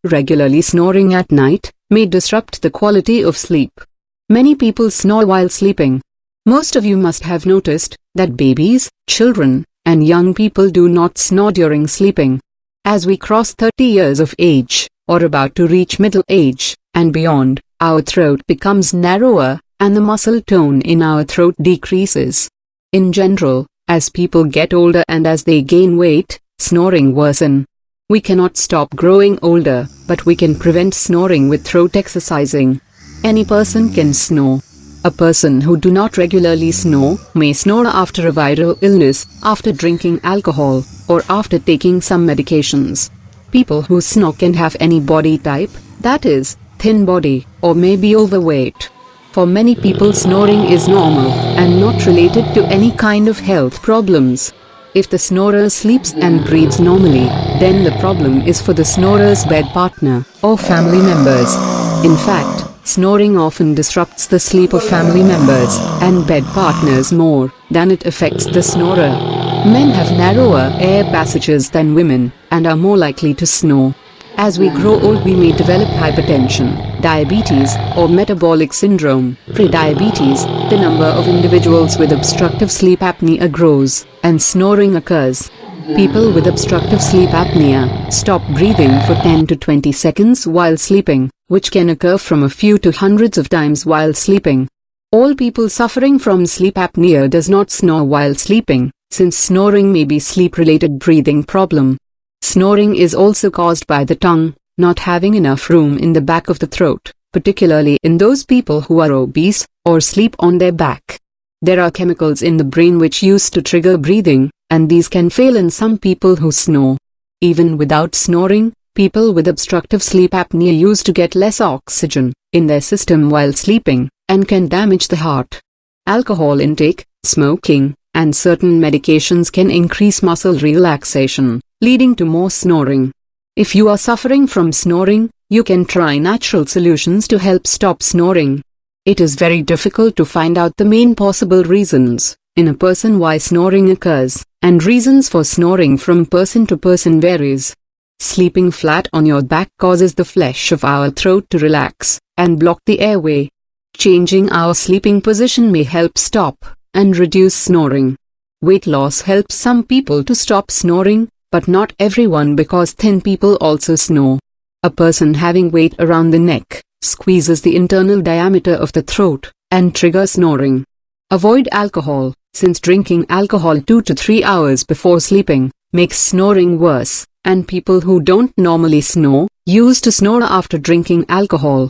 Regularly snoring at night may disrupt the quality of sleep. Many people snore while sleeping. Most of you must have noticed that babies, children, and young people do not snore during sleeping. As we cross 30 years of age, or about to reach middle age, and beyond, our throat becomes narrower, and the muscle tone in our throat decreases. In general, as people get older and as they gain weight, snoring worsens. We cannot stop growing older, but we can prevent snoring with throat exercising. Any person can snore. A person who do not regularly snore may snore after a viral illness, after drinking alcohol, or after taking some medications. People who snore can have any body type, that is, thin body, or may be overweight. For many people, snoring is normal and not related to any kind of health problems. If the snorer sleeps and breathes normally, then the problem is for the snorer's bed partner or family members. In fact, snoring often disrupts the sleep of family members and bed partners more than it affects the snorer. Men have narrower air passages than women and are more likely to snore. As we grow old, we may develop hypertension, diabetes, or metabolic syndrome. Pre-diabetes, the number of individuals with obstructive sleep apnea grows, and snoring occurs. People with obstructive sleep apnea stop breathing for 10 to 20 seconds while sleeping, which can occur from a few to hundreds of times while sleeping. All people suffering from sleep apnea does not snore while sleeping, since snoring may be sleep-related breathing problem. Snoring is also caused by the tongue not having enough room in the back of the throat, particularly in those people who are obese or sleep on their back. There are chemicals in the brain which used to trigger breathing, and these can fail in some people who snore. Even without snoring, people with obstructive sleep apnea used to get less oxygen in their system while sleeping, and can damage the heart. Alcohol intake, smoking, and certain medications can increase muscle relaxation, leading to more snoring. If you are suffering from snoring, you can try natural solutions to help stop snoring. It is very difficult to find out the main possible reasons in a person why snoring occurs, and reasons for snoring from person to person varies. Sleeping flat on your back causes the flesh of our throat to relax and block the airway. Changing our sleeping position may help stop and reduce snoring. Weight loss helps some people to stop snoring, but not everyone, because thin people also snore. A person having weight around the neck squeezes the internal diameter of the throat and triggers snoring. Avoid alcohol, since drinking alcohol 2 to 3 hours before sleeping makes snoring worse, and people who don't normally snore used to snore after drinking alcohol.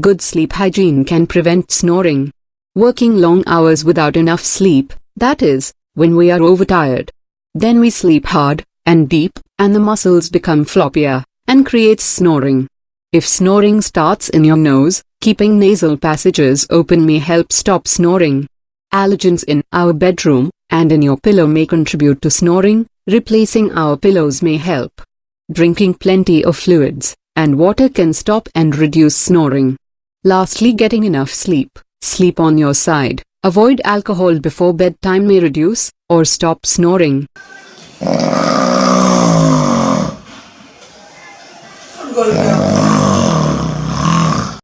Good sleep hygiene can prevent snoring. Working long hours without enough sleep, that is, when we are overtired. Then we sleep hard and deep, and the muscles become floppier, and creates snoring. If snoring starts in your nose, keeping nasal passages open may help stop snoring. Allergens in our bedroom and in your pillow may contribute to snoring. Replacing our pillows may help. Drinking plenty of fluids and water can stop and reduce snoring. Lastly, getting enough sleep. Sleep on your side. Avoid alcohol before bedtime may reduce or stop snoring. Good.